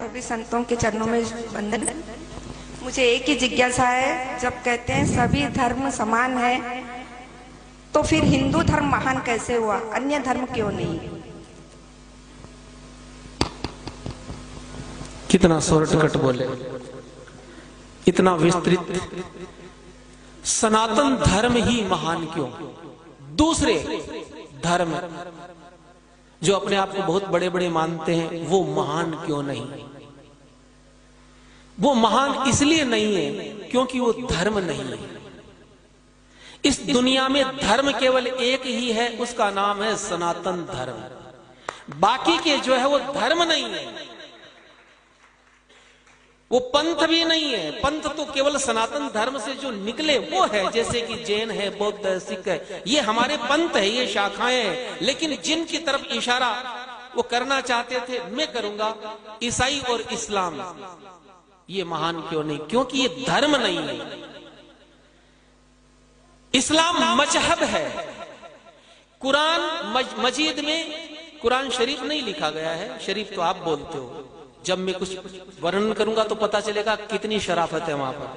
सभी संतों के चरणों में वंदन। मुझे एक ही जिज्ञासा है, जब कहते हैं सभी धर्म समान है तो फिर हिंदू धर्म महान कैसे हुआ, अन्य धर्म क्यों नहीं? कितना शॉर्टकट बोले, इतना विस्तृत। सनातन धर्म ही महान क्यों? दूसरे धर्म जो अपने आप को बहुत बड़े बड़े मानते हैं वो महान क्यों नहीं? वो महान इसलिए नहीं है क्योंकि वो धर्म नहीं है। इस दुनिया में धर्म केवल एक ही है, उसका नाम है सनातन धर्म। बाकी के जो है वो धर्म नहीं है, वो पंथ भी नहीं है। पंथ तो केवल सनातन धर्म से जो निकले वो है, जैसे कि जैन है, बौद्ध है, सिख है, ये हमारे पंथ है, ये शाखाएं हैं। लेकिन जिनकी तरफ इशारा वो करना चाहते थे, मैं करूंगा, ईसाई और इस्लाम, ये महान क्यों नहीं? क्योंकि ये धर्म नहीं है। इस्लाम मजहब है। कुरान मजीद में कुरान शरीफ नहीं लिखा गया है, शरीफ तो आप बोलते हो। जब मैं कुछ वर्णन करूंगा तो पता चलेगा कितनी शराफत है वहां पर।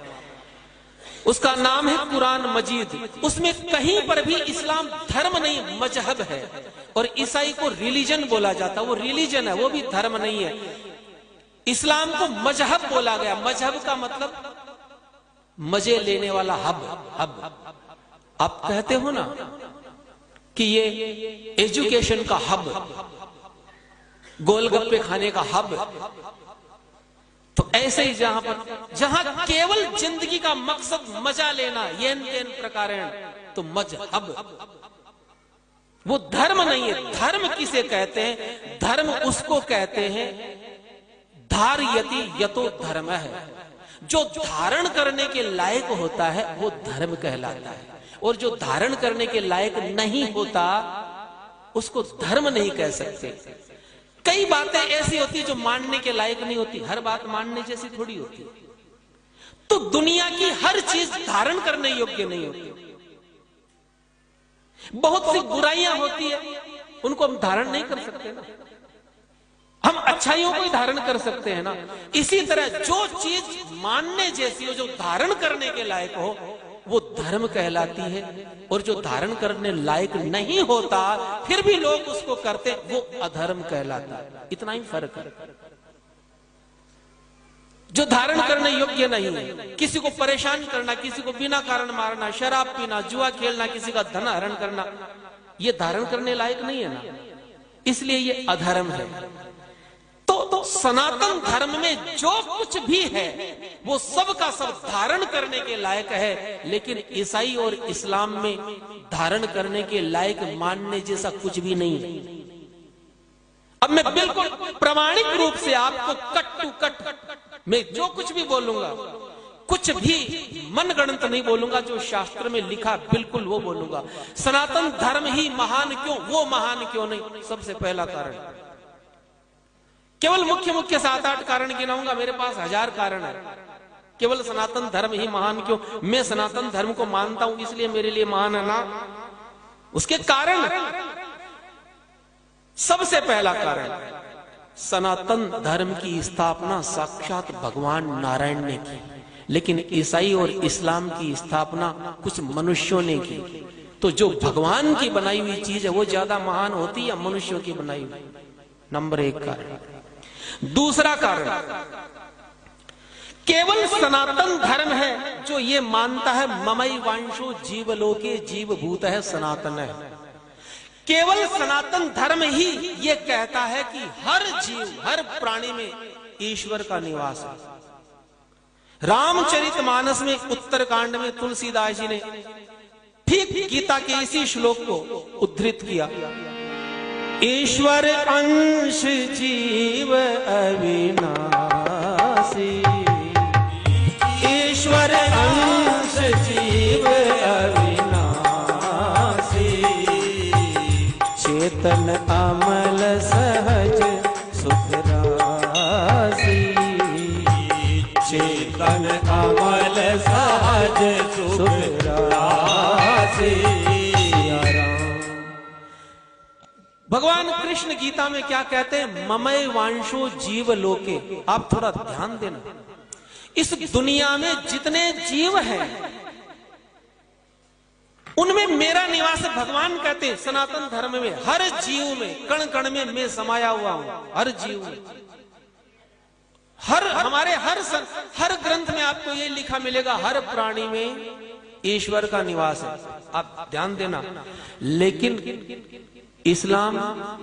उसका नाम है कुरान मजीद। उसमें कहीं पर भी इस्लाम धर्म नहीं, मजहब है। और ईसाई को रिलीजन बोला जाता, वो रिलीजन है, वो भी धर्म नहीं है। इस्लाम को मजहब बोला गया। मजहब का मतलब मजे लेने वाला हब। आप कहते हो ना कि ये एजुकेशन का हब, गोलगप्पे खाने का हब, तो ऐसे ही जहां केवल जिंदगी का मकसद मजा लेना, येन तेन प्रकारेण, तो मजहब, वो धर्म नहीं है। धर्म किसे कहते हैं? धर्म उसको कहते हैं धारयति यतो धर्म है। जो धारण करने के लायक होता है वो धर्म कहलाता है, और जो धारण करने के लायक नहीं होता उसको धर्म नहीं कह सकते। कई बातें ऐसी होती है जो मानने के लायक नहीं होती, हर बात मानने जैसी थोड़ी होती। तो दुनिया की हर चीज धारण करने योग्य नहीं होती। बहुत सी बुराइयां होती है, उनको हम धारण नहीं कर सकते ना। हम अच्छाइयों को ही धारण कर सकते हैं ना। इसी तरह जो चीज मानने जैसी हो, जो धारण करने के लायक हो, वो धर्म कहलाती है। और जो धारण करने लायक नहीं होता फिर भी लोग उसको करते, वो अधर्म कहलाता है। इतना ही फर्क है। जो धारण करने योग्य नहीं है, किसी को परेशान करना, किसी को बिना कारण मारना, शराब पीना, जुआ खेलना, किसी का धन हरण करना, ये धारण करने लायक नहीं है ना, इसलिए ये अधर्म है। तो सनातन धर्म में जो कुछ भी है वो सब का सब धारण करने के लायक है। लेकिन ईसाई और इस्लाम में धारण करने के लायक मानने जैसा कुछ भी नहीं है। अब मैं बिल्कुल प्रामाणिक रूप से आपको कट टू कट मैं जो कुछ भी बोलूंगा, कुछ भी मनगढ़ंत नहीं बोलूंगा, जो शास्त्र में लिखा बिल्कुल वो बोलूंगा। सनातन धर्म ही महान क्यों, वो महान क्यों नहीं? सबसे पहला कारण, केवल मुख्य 7-8 कारण गिनाऊंगा, मेरे पास 1000 कारण है। केवल सनातन धर्म ही महान क्यों? मैं सनातन धर्म को मानता हूं इसलिए मेरे लिए महान है ना, उसके कारण। सबसे पहला कारण, सनातन धर्म की स्थापना साक्षात भगवान नारायण ने की, लेकिन ईसाई और इस्लाम की स्थापना कुछ मनुष्यों ने की। तो जो भगवान की बनाई हुई चीज है वो ज्यादा महान होती है या मनुष्यों की बनाई हुई? नंबर 1 कारण। दूसरा कारण, केवल सनातन धर्म है जो ये मानता है ममई वांशो जीवलोके जीवभूत है सनातन है। केवल सनातन धर्म ही ये कहता है कि हर जीव, हर प्राणी में ईश्वर का निवास है। रामचरितमानस में उत्तरकांड में तुलसीदास जी ने ठीक गीता के इसी श्लोक को उद्धृत किया। ईश्वर अंश जीव अविनाशी, ईश्वर अंश जीव अविनाशी, चेतन अमल सहज सुख राशि, चेतन अमल सहज सुख राशि। भगवान कृष्ण कृष्ण गीता में क्या कहते हैं, ममय वांशो जीव लोके। आप थोड़ा ध्यान देना, इस दुनिया में जितने जीव हैं उनमें मेरा निवास है। भगवान कहते हैं सनातन धर्म में हर जीव में, कण कण में मैं समाया हुआ हूं। हर जीव में, हर ग्रंथ में आपको ये लिखा मिलेगा, हर प्राणी में ईश्वर का निवास है। आप ध्यान देना। लेकिन इस्लाम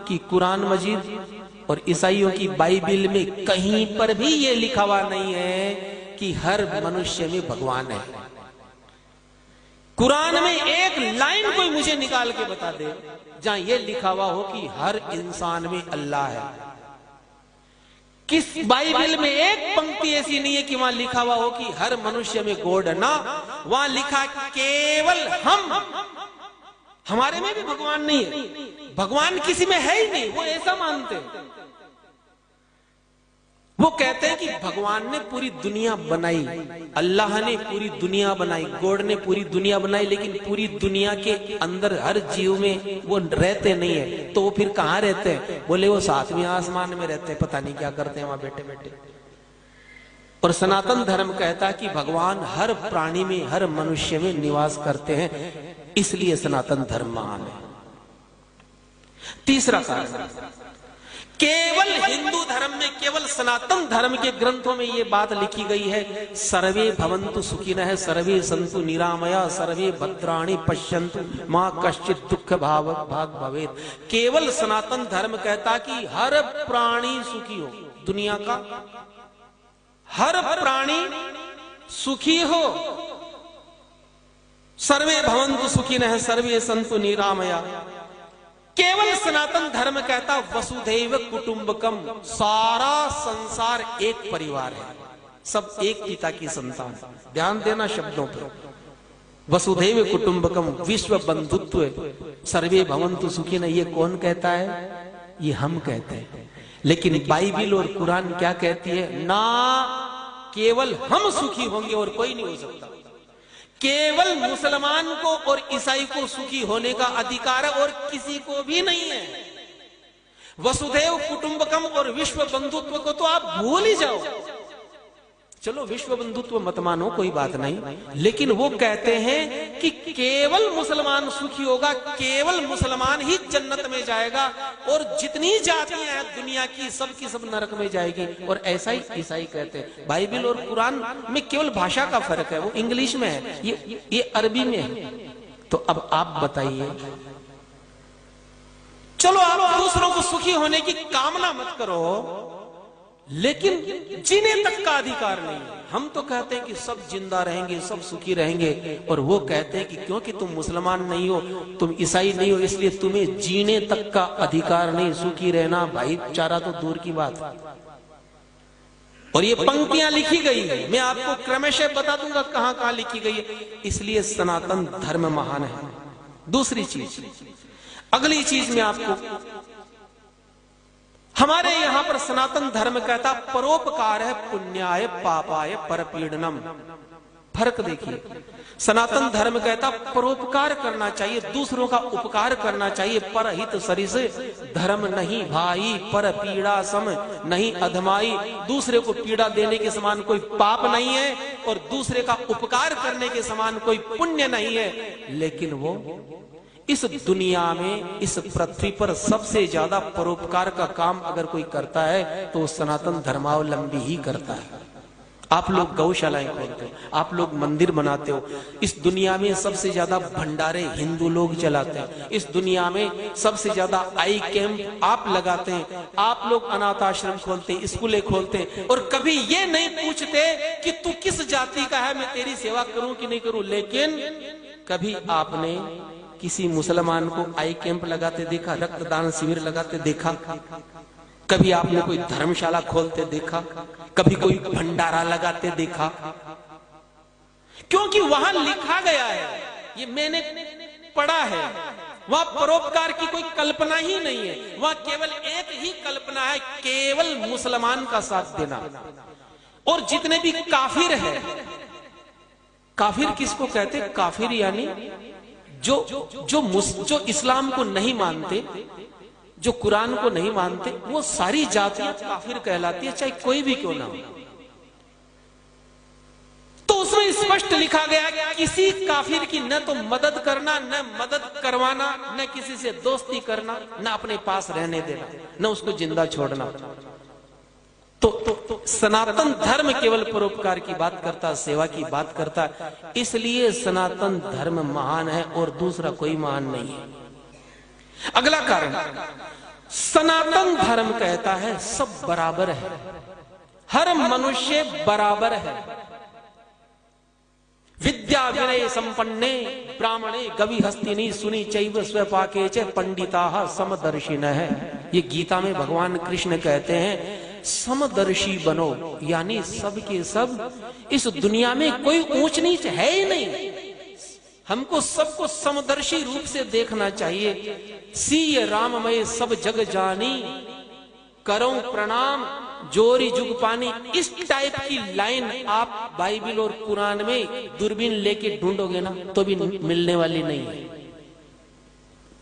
की कुरान मजीद और ईसाइयों की बाइबिल में कहीं पर भी ये लिखा हुआ नहीं है कि हर मनुष्य में भगवान है। कुरान में एक लाइन कोई मुझे निकाल के बता दे जहां यह लिखा हुआ हो कि हर इंसान में अल्लाह है। किस बाइबल में एक पंक्ति ऐसी नहीं है कि वहां लिखा हुआ हो कि हर मनुष्य में गॉड है। ना, वहां लिखा केवल हमारे में भी भगवान नहीं है। भगवान किसी में है ही नहीं, वो ऐसा मानते हैं। वो कहते हैं कि भगवान ने पूरी दुनिया बनाई, अल्लाह ने पूरी दुनिया बनाई, गॉड ने पूरी दुनिया बनाई, लेकिन पूरी दुनिया के अंदर हर जीव में वो रहते नहीं है। तो वो फिर कहां रहते हैं? बोले वो सातवें आसमान में रहते हैं, पता नहीं क्या करते हैं वहां बैठे बैठे। और सनातन धर्म कहता है कि भगवान हर प्राणी में, हर मनुष्य में निवास करते हैं, इसलिए सनातन धर्म महान है। तीसरा कारण, केवल हिंदू धर्म में, केवल सनातन धर्म के ग्रंथों में यह बात लिखी गई है, सर्वे भवन्तु सुखिनः, सर्वे सन्तु निरामया, सर्वे भद्राणि पश्यन्तु मां कश्चित् दुःख भाग भवेत्। केवल सनातन धर्म कहता कि हर प्राणी सुखी हो, दुनिया का हर प्राणी सुखी हो। सर्वे भवन्तु सुखिनः, सर्वे सन्तु निरामया। केवल सनातन धर्म कहता वसुधैव कुटुंबकम, सारा संसार एक परिवार है, सब एक पिता की संतान। ध्यान देना शब्दों पर। वसुधैव कुटुंबकम, विश्व बंधुत्व, सर्वे भवन्तु सुखिनः, ये कौन कहता है? ये हम कहते हैं। लेकिन बाइबिल और कुरान क्या कहती है? ना, केवल हम सुखी होंगे और कोई नहीं हो सकता। केवल मुसलमान को और ईसाई को सुखी होने का अधिकार है और किसी को भी नहीं है। वसुधैव कुटुंबकम और विश्व बंधुत्व को तो आप भूल ही जाओ। चलो विश्व बंधुत्व मत मानो, कोई बात नहीं, लेकिन वो कहते हैं कि केवल मुसलमान सुखी होगा, केवल मुसलमान ही जन्नत में जाएगा, और जितनी जातियां हैं दुनिया की सब नरक में जाएगी। और ऐसा ही ईसाई कहते हैं। बाइबिल और कुरान में केवल भाषा का फर्क है, वो इंग्लिश में है, ये अरबी में है। तो अब आप बताइए, चलो आप दूसरों को सुखी होने की कामना मत करो, लेकिन जीने तक का अधिकार नहीं है। हम तो कहते हैं कि सब जिंदा रहेंगे, सब सुखी रहेंगे, और वो कहते हैं कि क्योंकि तुम मुसलमान नहीं हो, तुम ईसाई नहीं हो, इसलिए तुम्हें जीने तक का अधिकार नहीं, सुखी रहना भाईचारा तो दूर की बात। और ये पंक्तियां लिखी गई है, मैं आपको क्रमशः बता दूंगा कहां कहां लिखी गई है। इसलिए सनातन धर्म महान है। दूसरी चीज, अगली चीज में आपको, हमारे यहां पर सनातन धर्म कहता परोपकार है पुण्याय पापाय परपीड़नम। फर्क देखिए, सनातन धर्म कहता परोपकार करना चाहिए, दूसरों का उपकार करना चाहिए, परहित सरिस धर्म नहीं भाई, पर पीड़ा सम नहीं अधमाई। दूसरे को पीड़ा देने के समान कोई पाप नहीं है और दूसरे का उपकार करने के समान कोई पुण्य नहीं है। लेकिन वो इस दुनिया में, इस पृथ्वी पर सबसे ज्यादा परोपकार का काम अगर कोई करता है तो सनातन धर्मावलंबी ही करता है। आप लोग गौशालाएं खोलते हो, आप लोग मंदिर बनाते हो, इस दुनिया में सबसे ज्यादा भंडारे हिंदू लोग चलाते हैं, इस दुनिया में सबसे ज्यादा आई कैंप आप लगाते हैं, आप लोग अनाथ आश्रम खोलते हैं, स्कूलें खोलते हैं, और कभी ये नहीं पूछते कि तू किस जाति का है, मैं तेरी सेवा करूं कि नहीं करूं। लेकिन कभी आपने किसी मुसलमान को आई कैंप लगाते देखा, रक्तदान शिविर लगाते देखा? कभी आपने कोई धर्मशाला खोलते देखा? कभी कोई भंडारा लगाते देखा? क्योंकि वहां लिखा गया है, ये मैंने पढ़ा है, वहां परोपकार की कोई कल्पना ही नहीं है। वहां केवल एक ही कल्पना है, केवल मुसलमान का साथ देना। और जितने भी काफिर है, काफिर किसको कहते? काफिर यानी जो इस्लाम को नहीं मानते, जो कुरान को नहीं मानते वो सारी जातियां काफिर कहलाती है, चाहे कोई भी क्यों ना हो। तो उसमें स्पष्ट लिखा गया कि किसी काफिर की न तो मदद करना, न मदद करवाना, न किसी से दोस्ती करना, न अपने पास रहने देना, न उसको जिंदा छोड़ना। तो सनातन धर्म केवल परोपकार की बात करता, सेवा की बात करता, इसलिए सनातन धर्म महान है और दूसरा कोई महान नहीं है। अगला कारण, सनातन धर्म कहता है सब बराबर है, हर मनुष्य बराबर है। विद्या विनय संपन्ने ब्राह्मणे गवि हस्तिनी सुनी चैव स्वपाके च पंडिता समदर्शिन है। ये गीता में भगवान कृष्ण कहते हैं समदर्शी बनो, यानी सब के सब इस दुनिया में कोई ऊंच नीच है ही नहीं। हमको सबको समदर्शी रूप से देखना चाहिए। सीय राममय सब जग जानी, करो प्रणाम जोरी जुग पानी। इस टाइप की लाइन आप बाइबल और कुरान में दूरबीन लेके ढूंढोगे ना तो भी मिलने वाली नहीं है।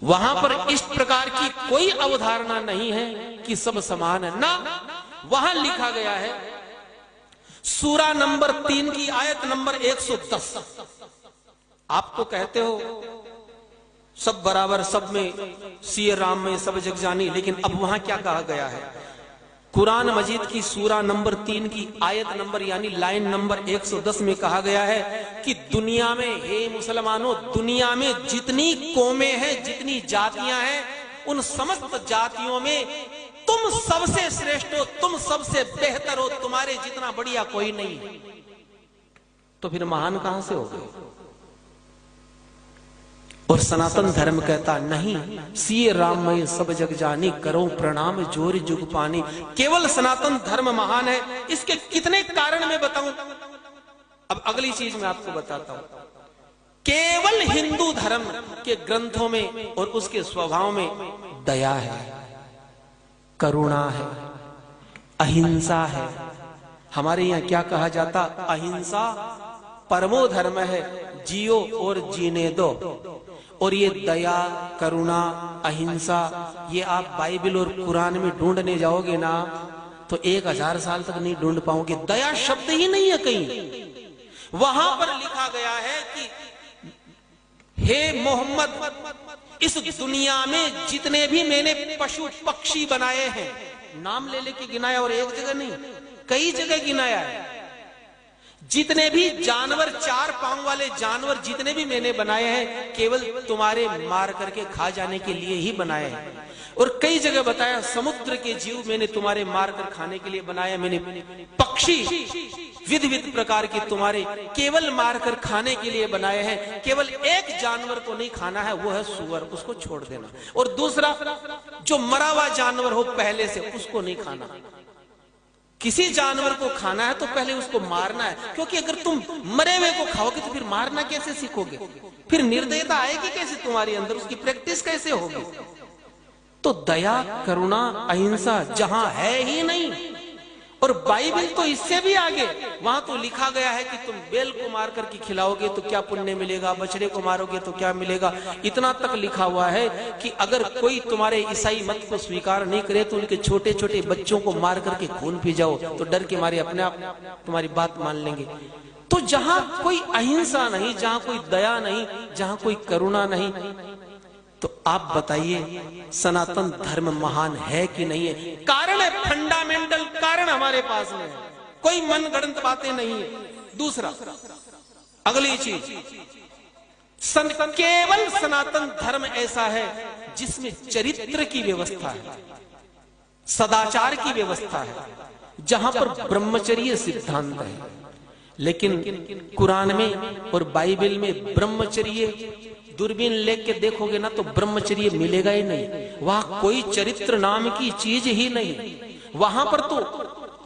वहां पर इस प्रकार की कोई अवधारणा नहीं है कि सब समान है ना। वहां लिखा गया है सूरा नंबर 3 की आयत नंबर 110। आप तो कहते हो सब बराबर, सब में सिय राम में सब जग जानी, लेकिन अब वहां क्या कहा गया है? कुरान मजीद की सूरा नंबर 3 की आयत नंबर यानी लाइन नंबर 110 में कहा गया है कि दुनिया में, हे मुसलमानों, दुनिया में जितनी कौमें हैं, जितनी जातियां हैं, उन समस्त जातियों में तुम सबसे श्रेष्ठ हो, तुम सबसे बेहतर हो, तुम्हारे जितना बढ़िया कोई नहीं। तो फिर महान कहां से हो गए? और सनातन धर्म कहता नहीं, सीए राममय सब जग जानी, करो प्रणाम जोर जुग पानी। केवल सनातन धर्म महान है। इसके कितने कारण मैं बताऊं। अब अगली चीज मैं आपको बताता हूं। केवल हिंदू धर्म के ग्रंथों में और उसके स्वभाव में दया है, करुणा है, अहिंसा है। हमारे यहां क्या कहा जाता? अहिंसा परमो धर्म है, जियो और जीने दो। और ये दया, करुणा, अहिंसा, ये आप बाइबल और कुरान में ढूंढने जाओगे ना तो 1000 साल तक नहीं ढूंढ पाओगे। दया शब्द ही नहीं है कहीं। वहां पर लिखा गया है कि हे मोहम्मद, इस दुनिया में जितने भी मैंने पशु पक्षी बनाए हैं, नाम ले लेके गिनाया, और एक जगह नहीं, कई जगह गिनाया है। जितने भी जानवर, 4 पांव वाले जानवर जितने भी मैंने बनाए हैं, केवल तुम्हारे मार करके खा जाने के लिए ही बनाए हैं। और कई जगह बताया समुद्र के जीव मैंने तुम्हारे मार कर खाने के लिए बनाया। मैंने पक्षी विध विध प्रकार के तुम्हारे केवल मार कर खाने के लिए बनाए हैं। केवल एक जानवर को नहीं खाना है, वो है सूअर, उसको छोड़ देना। और दूसरा, जो मरा हुआ जानवर हो पहले से, उसको नहीं खाना। किसी जानवर को खाना है तो पहले उसको मारना है, क्योंकि अगर तुम मरे हुए को खाओगे तो फिर मारना कैसे सीखोगे? फिर निर्दयता आएगी कैसे तुम्हारे अंदर? उसकी प्रैक्टिस कैसे होगी? तो दया, करुणा, अहिंसा जहां है ही नहीं। और बाइबल तो इससे भी आगे, वहां तो लिखा गया है कि तुम बैल को मार करके खिलाओगे तो क्या पुण्य मिलेगा, बछड़े को मारोगे तो क्या मिलेगा। इतना तक लिखा हुआ है कि अगर कोई तुम्हारे ईसाई मत को स्वीकार नहीं करे तो उनके छोटे छोटे बच्चों को मार करके खून पी जाओ, तो डर के मारे अपने आप तुम्हारी बात मान लेंगे। तो जहां कोई अहिंसा नहीं, जहां कोई दया नहीं, जहां कोई करुणा नहीं, तो आप बताइए सनातन धर्म महान है कि नहीं है? कारण है, फंडामेंटल कारण हमारे पास में है, कोई मनगढ़ंत बातें नहीं है। दूसरा, अगली चीज, केवल सनातन धर्म ऐसा है जिसमें चरित्र की व्यवस्था है, सदाचार की व्यवस्था है, जहां पर ब्रह्मचर्य सिद्धांत है। लेकिन कुरान में और बाइबल में ब्रह्मचर्य दूरबीन लेके देखोगे ना तो ब्रह्मचर्य मिलेगा ही नहीं। वहां कोई चरित्र नाम की चीज ही नहीं। वहां पर तो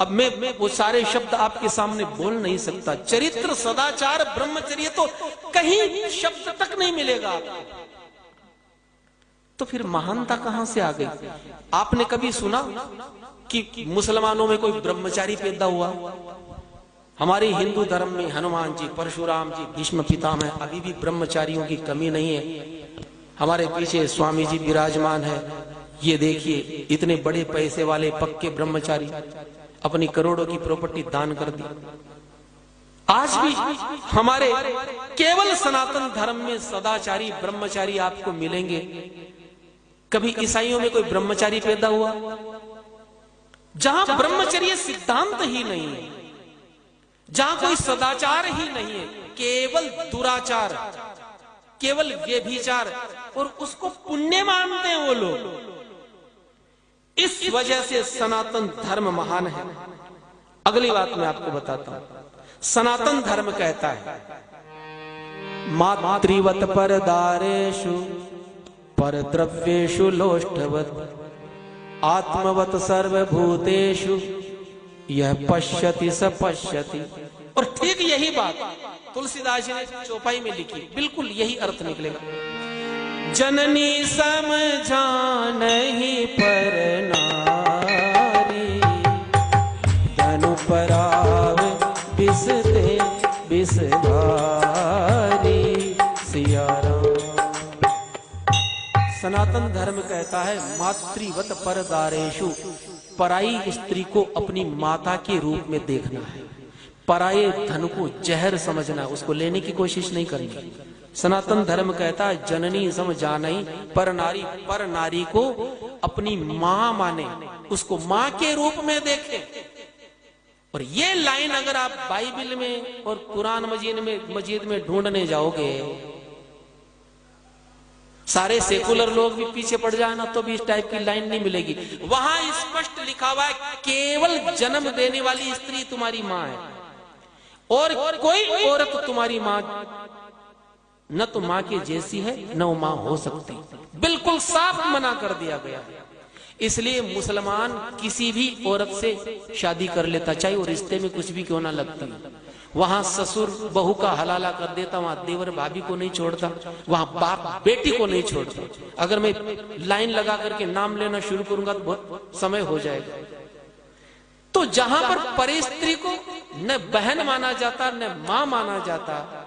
अब मैं वो सारे शब्द आपके सामने बोल नहीं सकता। चरित्र, सदाचार, ब्रह्मचर्य तो कहीं शब्द तक नहीं मिलेगा आपको। तो फिर महानता कहां से आ गई? आपने कभी सुना कि मुसलमानों में कोई ब्रह्मचारी पैदा हुआ? हमारे हिंदू धर्म में हनुमान जी, परशुराम जी, भीष्म पितामह, अभी भी ब्रह्मचारियों की कमी नहीं है। हमारे पीछे स्वामी जी विराजमान है, ये देखिए इतने बड़े पैसे वाले पक्के ब्रह्मचारी अपनी करोड़ों की प्रॉपर्टी दान कर दी। आज भी हमारे केवल सनातन धर्म में सदाचारी ब्रह्मचारी आपको मिलेंगे। कभी ईसाइयों में कोई ब्रह्मचारी पैदा हुआ? जहां ब्रह्मचर्य सिद्धांत ही नहीं है, जहां कोई सदाचार ही नहीं है, केवल दुराचार, केवल व्यभिचार, और उसको पुण्य मानते हैं वो लोग। इस वजह से सनातन धर्म महान है। अगली बात मैं आपको बताता हूं। सनातन धर्म कहता है मातृवत परदारेषु परद्रव्येषु लोष्ठवत् आत्मवत सर्वभूतेषु यह पश्यति स पश्यति। और ठीक यही बात तुलसीदास जी ने चौपाई में लिखी, बिल्कुल यही अर्थ निकलेगा। जननी समझानहि पर नारी धनु परावे बिसते बिसधारी सिया राम। सनातन धर्म कहता है मातृवत परदारेषु, पराई स्त्री को अपनी माता के रूप में देखना है, पराये धन को जहर समझना, उसको लेने की कोशिश नहीं करनी। सनातन धर्म कहता है जननी समझानहि पर नारी, पर नारी को अपनी मां माने, उसको मां के रूप में देखे। और ये लाइन अगर आप बाइबल में और कुरान मजीद में ढूंढने जाओगे, सारे सेकुलर लोग भी पीछे पड़ जाए ना तो भी इस टाइप की लाइन नहीं मिलेगी। वहां स्पष्ट लिखा हुआ है केवल जन्म देने वाली स्त्री तुम्हारी मां है, और कोई औरत तुम्हारी मां न तो मां के जैसी है न वो मां हो सकती। बिल्कुल साफ मना कर दिया गया। इसलिए मुसलमान किसी भी औरत से शादी कर लेता, चाहे वो रिश्ते में कुछ भी क्यों ना लगती। वहां ससुर बहू का हलाला कर देता, वहां देवर भाभी को नहीं छोड़ता, वहां बाप बेटी को नहीं छोड़ता। अगर मैं लाइन लगा करके नाम लेना शुरू करूंगा तो बहुत समय हो जाएगा। तो जहां पर परिस्त्री को न बहन माना जाता न मां माना जाता,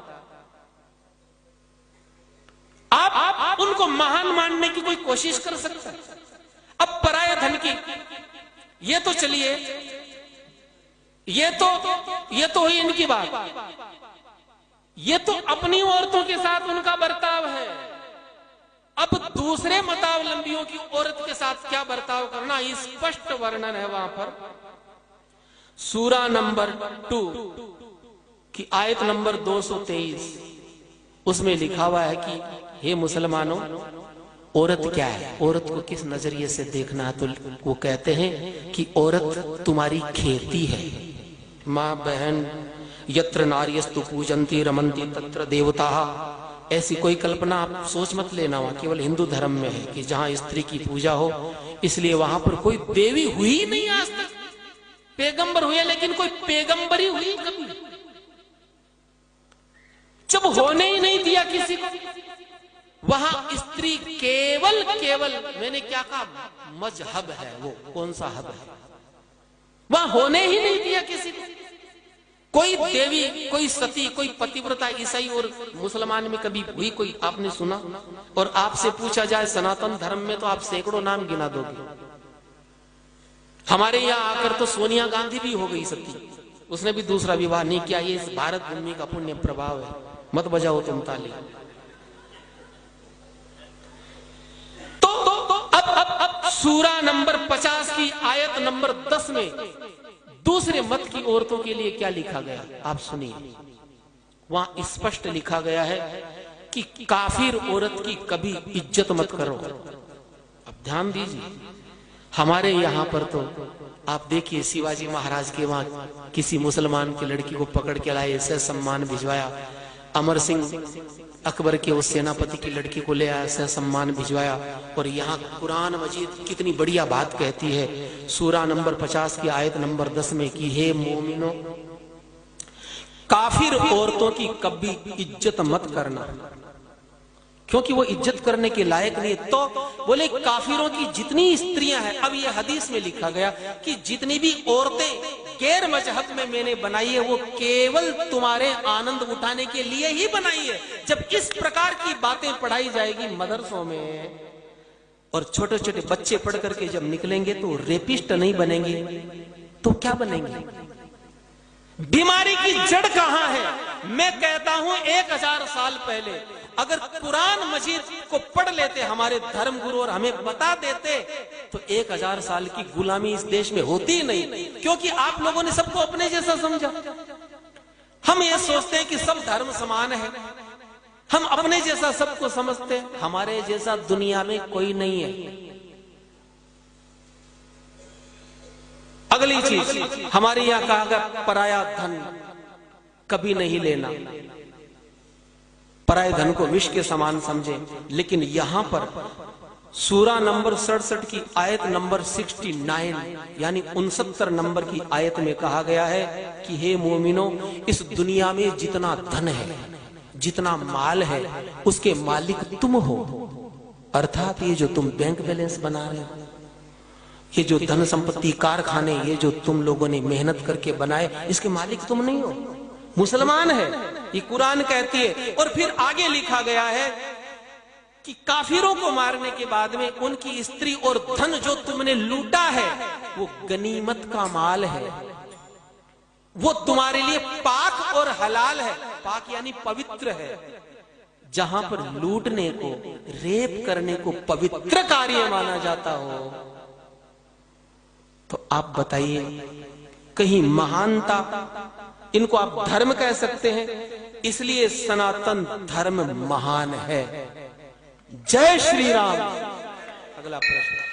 आप उनको महान मानने की कोई कोशिश कर सकता है। अब पराये धन की ये तो चलिए, ये तो हुई इनकी बात। ये तो अपनी औरतों के साथ उनका बर्ताव है। अब दूसरे मतावलंबियों की औरत के साथ क्या बर्ताव करना, स्पष्ट वर्णन है वहां पर। सूरा नंबर 2 की आयत नंबर 223, उसमें लिखा हुआ है कि हे मुसलमानों, औरत क्या है, औरत को किस नजरिए से देखना है। तो वो कहते हैं कि औरत तुम्हारी खेती है। माँ बहन यत्र नार्यस्तु पूजन्ति रमन्ति तत्र देवता, ऐसी कोई कल्पना आप सोच मत लेना। वहां केवल हिंदू धर्म में है कि जहां स्त्री की पूजा हो, इसलिए वहां पर कोई देवी हुई नहीं आज तक। पैगंबर हुए लेकिन कोई पैगंबरी हुई कभी, जब होने ही नहीं दिया किसी को। वहां स्त्री केवल मैंने क्या कहा, मजहब है। वो कौन सा हब है, वहां होने ही नहीं दिया किसी को। कोई देवी, कोई सती, कोई पतिव्रता ईसाई और मुसलमान में कभी हुई कोई आपने सुना? और आपसे पूछा जाए सनातन धर्म में तो आप सैकड़ों नाम गिना दोगे। हमारे यहां आकर तो सोनिया गांधी भी हो गई सती, उसने भी दूसरा विवाह नहीं किया। ये इस भारत भूमि का पुण्य प्रभाव है। मत बजाओ तुम ताली। तो अब सूरा नंबर 50 की आयत नंबर 10 में दूसरे मत की औरतों के लिए क्या लिखा गया, आप सुनिए। वहां स्पष्ट लिखा गया है कि काफिर औरत की कभी इज्जत मत करो। अब ध्यान दीजिए, हमारे यहां पर तो आप देखिए शिवाजी महाराज के वहां किसी मुसलमान की लड़की को पकड़ के लाए, ऐसे सम्मान भिजवाया। अमर सिंह अकबर के उस सेनापति की लड़की को ले आया, ऐसे सम्मान भिजवाया। और यहाँ कुरान मजीद कितनी बढ़िया बात कहती है, सूरा नंबर 50 की आयत नंबर 10 में कि हे मोमिनो, काफिर औरतों की कभी इज्जत मत करना, क्योंकि वो इज्जत करने के लायक नहीं है। तो बोले काफिरों की जितनी स्त्रियां हैं, अब ये हदीस में लिखा गया कि जितनी भी औरतें गैर मजहब में मैंने बनाई है, वो केवल तुम्हारे आनंद उठाने के लिए ही बनाई है। जब इस प्रकार की बातें पढ़ाई जाएगी मदरसों में और छोटे छोटे बच्चे पढ़ करके जब निकलेंगे तो रेपिस्ट नहीं बनेंगे तो क्या बनेंगे? बीमारी की जड़ कहां है? मैं कहता हूं 1000 साल पहले अगर कुरान मजीद को पढ़ लेते हमारे धर्म गुरु और हमें बता देते तो 1000 साल की गुलामी इस देश में होती ही नहीं, क्योंकि आप लोगों ने सबको अपने जैसा समझा। हम ये सोचते हैं कि सब धर्म समान है, हम अपने जैसा सबको समझते हैं, हमारे जैसा दुनिया में कोई नहीं है। अगली चीज हमारे यहां कहा गया पराया धन कभी नहीं लेना, पराये धन को विष के समान समझे। लेकिन यहां पर सूरा नंबर 67 की आयत नंबर 69 यानी 69 नंबर की आयत में कहा गया है कि हे मोमिनो, इस दुनिया में जितना धन है, जितना माल है, उसके मालिक तुम हो। अर्थात ये जो तुम बैंक बैलेंस बना रहे हो, ये जो धन संपत्ति कारखाने, ये जो तुम लोगों ने मेहनत करके बनाए, इसके मालिक तुम नहीं हो, मुसलमान है, ये कुरान कहती है। और फिर आगे लिखा गया है कि काफिरों को मारने के बाद में उनकी स्त्री और धन जो तुमने लूटा है वो गनीमत का माल है, वो तुम्हारे लिए पाक और हलाल है। पाक यानी पवित्र है। जहां पर लूटने को, रेप करने को पवित्र कार्य माना जाता हो, तो आप बताइए कहीं महानता, इनको आप धर्म कह सकते हैं? इसलिए सनातन धर्म महान है। जय श्री राम। अगला प्रश्न।